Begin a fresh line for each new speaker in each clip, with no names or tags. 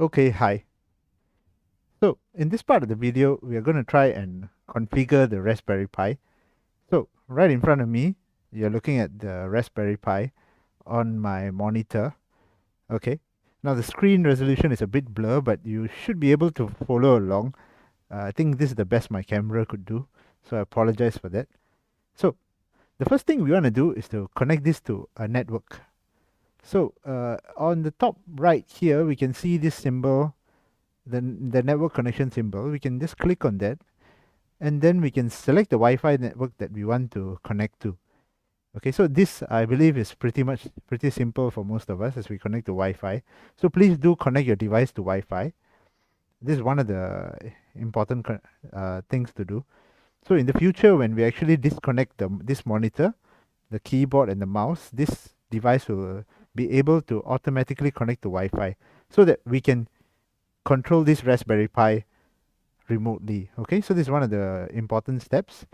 Okay, hi. So in this part of the video, we are going to try and configure the Raspberry Pi. So right in front of me, you're looking at the Raspberry Pi on my monitor. Okay. Now the screen resolution is a bit blur, but you should be able to follow along. I think this is the best my camera could do. So I apologize for that. So the first thing we want to do is to connect this to a network. So on the top right here, we can see this symbol, the network connection symbol. We can just click on that, and then we can select the Wi-Fi network that we want to connect to. Okay, so this I believe is pretty simple for most of us as we connect to Wi-Fi. So please do connect your device to Wi-Fi. This is one of the important things to do. So in the future, when we actually disconnect this monitor, the keyboard and the mouse, this device will be able to automatically connect to Wi-Fi so that we can control this Raspberry Pi remotely. Okay, so this is one of the important steps.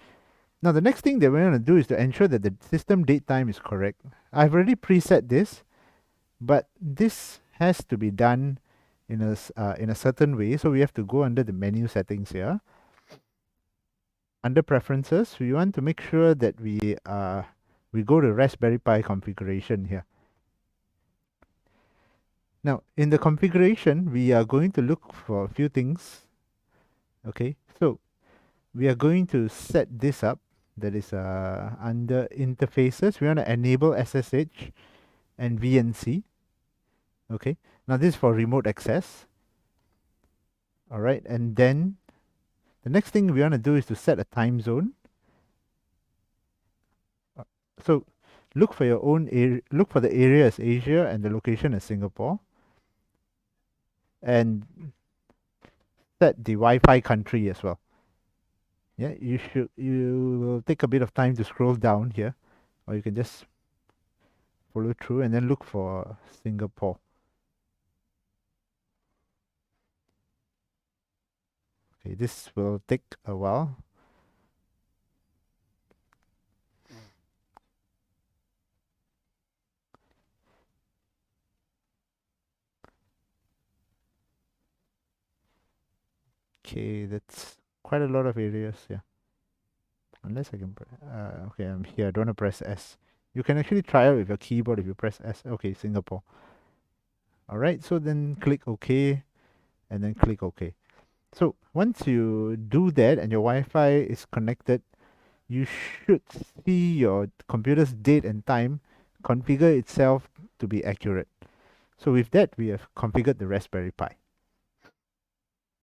Now the next thing that we're going to do is to ensure that the system date time is correct. I've already preset this, but this has to be done in a certain way. So we have to go under the menu settings here. Under preferences, we want to make sure that we go to Raspberry Pi configuration here. Now in the configuration, we are going to look for a few things. Okay, so we are going to set this up. That is under interfaces. We want to enable SSH and VNC. Okay, now this is for remote access. All right, and then the next thing we want to do is to set a time zone. So look for your own area, look for the area as Asia and the location as Singapore, and set the Wi-Fi country as well. Yeah, you will take a bit of time to scroll down here, or you can just follow through and then look for Singapore. Okay, this will take a while. Okay, that's quite a lot of areas. Yeah, unless I can. Okay, I'm here. I don't want to press S. You can actually try out with your keyboard if you press S. Okay, Singapore. All right, so then click OK, and then click OK. So once you do that and your Wi-Fi is connected, you should see your computer's date and time configure itself to be accurate. So with that, we have configured the Raspberry Pi.